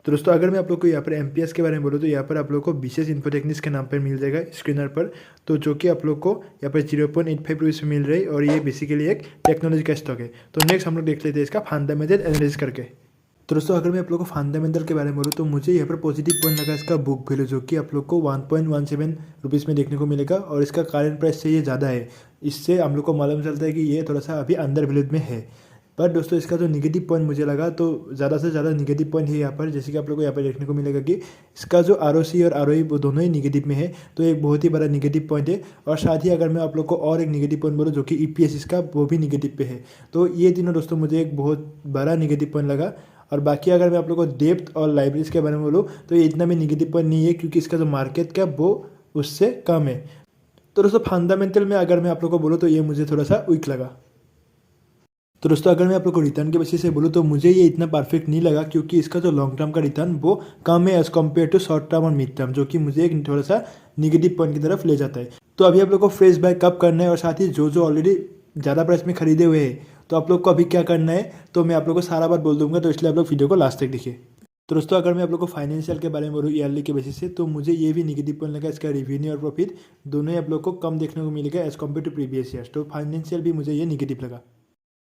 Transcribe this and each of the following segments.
तो दोस्तों अगर मैं आप लोग को यहाँ पर एमपीएस के बारे में बोलूँ तो यहाँ पर आप लोग को विशेष इन्फोटेक्निक्स के नाम पर मिल जाएगा स्क्रीनर पर, तो जो कि आप लोग को यहाँ पर 0.85 रुपीज़ में मिल रही है और ये बेसिकली एक टेक्नोलॉजी का स्टॉक है। तो नेक्स्ट हम लोग देख लेते हैं इसका फंडामेंटल एनालिसिस करके। तो दोस्तों अगर मैं आप लोग को फंडामेंटल के बारे में बोलूँ तो मुझे यहाँ पर पॉजिटिव पॉइंट लगा इसका बुक वैल्यू, जो कि आप लोग को 1.17 रुपीज़ में देखने को मिलेगा और इसका करंट प्राइस से ये ज़्यादा है। इससे हम लोग को मालूम चलता है कि ये थोड़ा सा अभी अंडर वैल्यूड में है। पर दोस्तों इसका जो निगेटिव पॉइंट मुझे लगा तो ज़्यादा से ज़्यादा निगेटिव पॉइंट है यहाँ पर, जैसे कि आप लोग को यहाँ पर देखने को मिलेगा कि इसका जो आरओसी और आरओई वो दोनों ही निगेटिव में है, तो एक बहुत ही बड़ा निगेटिव पॉइंट है। और साथ ही अगर मैं आप लोग को और एक निगेटिव पॉइंट बोलूँ जो कि ईपीएस इसका वो भी निगेटिव पे है। तो ये तीनों दोस्तों मुझे एक बहुत बड़ा निगेटिव पॉइंट लगा। और बाकी अगर मैं आप लोग को डेप्थ और लाइब्रेरीज के बारे में बोलूँ तो ये इतना भी निगेटिव पॉइंट नहीं है, क्योंकि इसका जो मार्केट कैप वो उससे कम है। तो दोस्तों फंडामेंटल में अगर मैं आप लोग को बोलूँ तो ये मुझे थोड़ा सा वीक लगा। तो दोस्तों अगर मैं आप लोग को रिटर्न के बेसिस से बोलूँ तो मुझे ये इतना परफेक्ट नहीं लगा, क्योंकि इसका जो लॉन्ग टर्म का रिटर्न वो कम है as compare to short term और मिड टर्म, जो कि मुझे एक थोड़ा सा निगेटिव पॉइंट की तरफ ले जाता है। तो अभी आप लोग को फ्रेश बाय कब करना है और साथ ही जो ऑलरेडी ज़्यादा प्राइस में खरीदे हुए हैं तो आप लोग को अभी क्या करना है, तो मैं आप लोग को सारा बात बोल दूंगा, तो इसलिए आप लोग वीडियो को लास्ट तक देखिए। तो दोस्तों अगर मैं आप लोग को फाइनेंशियल के बारे में बोलूँ ईयरली के बेसिस से, तो मुझे ये भी निगेटिव पॉइंट लगा, इसका रेवेन्यू और प्रॉफिट दोनों ही आप लोग को कम देखने को मिलेगा as compare to previous years. तो फाइनेंशियल भी मुझे ये निगेटिव लगा।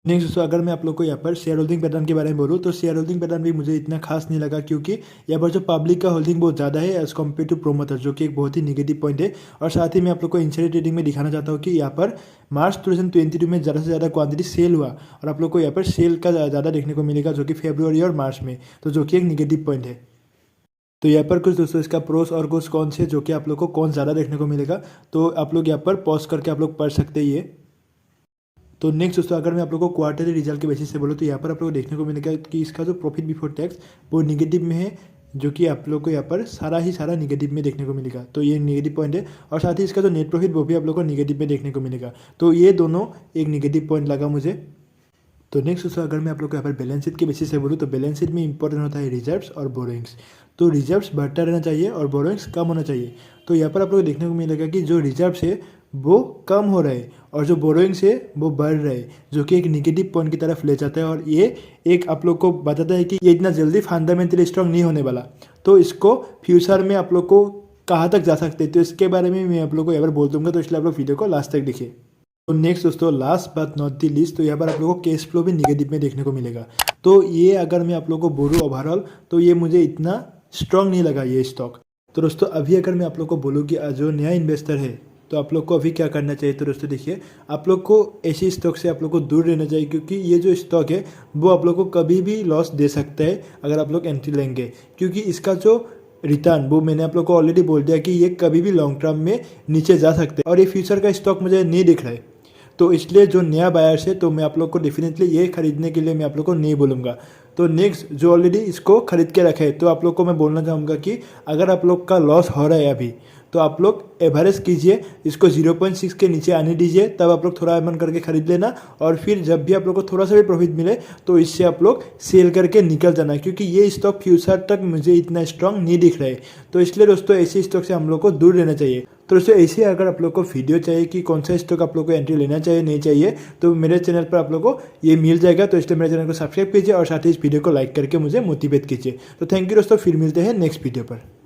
नेक्स्ट दोस्तों अगर मैं आप लोग को यहाँ पर शेयर होल्डिंग पैटर्न के बारे में बोलूँ तो शेयर होल्डिंग पैटर्न भी मुझे इतना खास नहीं लगा, क्योंकि यहाँ पर जो पब्लिक का होल्डिंग बहुत ज़्यादा है एज़ कम्पेयर टू प्रोमोटर, जो कि एक बहुत ही निगेटिव पॉइंट है। और साथ ही मैं आप लोग को इंसाइडर ट्रेडिंग में दिखाना चाहता हूँ कि यहाँ पर मार्च 2022 में ज़्यादा से ज़्यादा क्वांटिटी सेल हुआ और आप लोग को यहाँ पर सेल का ज़्यादा देखने को मिलेगा, जो कि फरवरी और मार्च में, तो जो कि एक निगेटिव पॉइंट है। तो यहाँ पर कुछ दोस्तों इसका प्रोस और कुछ कौन से, जो कि आप लोग को कौन ज़्यादा देखने को मिलेगा, तो आप लोग यहाँ पर पॉज करके आप लोग पढ़ सकते हैं ये। तो नेक्स्ट दोस्तों अगर मैं आप लोग को क्वार्टरली रिजल्ट के बेसिस से बोलूँ तो यहाँ पर आप लोग देखने को मिलेगा कि इसका जो प्रॉफिट बिफोर टैक्स वो निगेटिव में है, जो कि आप लोग को यहाँ पर सारा निगेटिव में देखने को मिलेगा। तो ये निगेटिव पॉइंट है। और साथ ही इसका जो नेट प्रॉफिट वो भी आप लोग को निगेटिव में देखने को मिलेगा। तो ये दोनों एक निगेटिव पॉइंट लगा मुझे। तो नेक्स्ट दोस्तों अगर मैं आप लोग को यहाँ पर बैलेंस शीट के बेसिस से बोलूँ तो बैलेंस शीट में इंपॉर्टेंट होता है रिजर्व्स और बोरोइंग्स। तो रिजर्व्स बढ़ता रहना चाहिए और बोरोइंग्स कम होना चाहिए। तो यहाँ पर आप लोग देखने को मिलेगा कि जो रिजर्व्स है वो कम हो रहे और जो बोरोइंग्स है वो बढ़ रहे, जो कि एक निगेटिव पॉइंट की तरफ ले जाता है। और ये एक आप लोग को बताता है कि ये इतना जल्दी फंडामेंटली स्ट्रॉन्ग नहीं होने वाला, तो इसको फ्यूचर में आप लोग को कहाँ तक जा सकते हैं, तो इसके बारे में मैं आप लोग को यहाँ पर बोल दूंगा। तो इसलिए आप लोग वीडियो को लास्ट तक देखिए। तो नेक्स्ट दोस्तों last but not the least, तो यहाँ पर आप लोगों को कैश फ्लो भी निगेटिव में देखने को मिलेगा। तो ये अगर मैं आप लोगों को बोलूँ ओवरऑल तो ये मुझे इतना स्ट्रॉन्ग नहीं लगा ये स्टॉक। तो दोस्तों अभी अगर मैं आप लोग को बोलूँ कि जो नया इन्वेस्टर है तो आप लोग को अभी क्या करना चाहिए, तो दोस्तों देखिए आप लोग को ऐसी स्टॉक से आप लोग को दूर रहना चाहिए, क्योंकि ये जो स्टॉक है वो आप लोग को कभी भी लॉस दे सकता है अगर आप लोग एंट्री लेंगे, क्योंकि इसका जो रिटर्न वो मैंने आप लोग को ऑलरेडी बोल दिया कि ये कभी भी लॉन्ग टर्म में नीचे जा सकते हैं और ये फ्यूचर का स्टॉक मुझे नहीं दिख रहा है। तो इसलिए जो नया बायर्स है तो मैं आप लोग को डेफिनेटली ये खरीदने के लिए मैं आप लोग को नहीं बोलूँगा। तो नेक्स्ट जो ऑलरेडी इसको खरीद के रखे है तो आप लोग को मैं बोलना चाहूँगा कि अगर आप लोग का लॉस हो रहा है अभी तो आप लोग एवरेज कीजिए, इसको 0.6 के नीचे आने दीजिए, तब आप लोग थोड़ा अमाउंट करके खरीद लेना और फिर जब भी आप लोग को थोड़ा सा भी प्रॉफिट मिले तो इससे आप लोग सेल करके निकल जाना, क्योंकि ये स्टॉक फ्यूचर तक मुझे इतना स्ट्रांग नहीं दिख रहा है। तो इसलिए दोस्तों ऐसे स्टॉक से हम लोग को दूर रहना चाहिए। तो दोस्तों ऐसे अगर आप लोग को वीडियो चाहिए कि कौन सा स्टॉक आप लोग को एंट्री लेना चाहिए नहीं चाहिए, तो मेरे चैनल पर आप लोग को ये मिल जाएगा। तो इसलिए मेरे चैनल को सब्सक्राइब कीजिए और साथ ही इस वीडियो को लाइक करके मुझे मोटिवेट कीजिए। तो थैंक यू दोस्तों, फिर मिलते हैं नेक्स्ट वीडियो पर।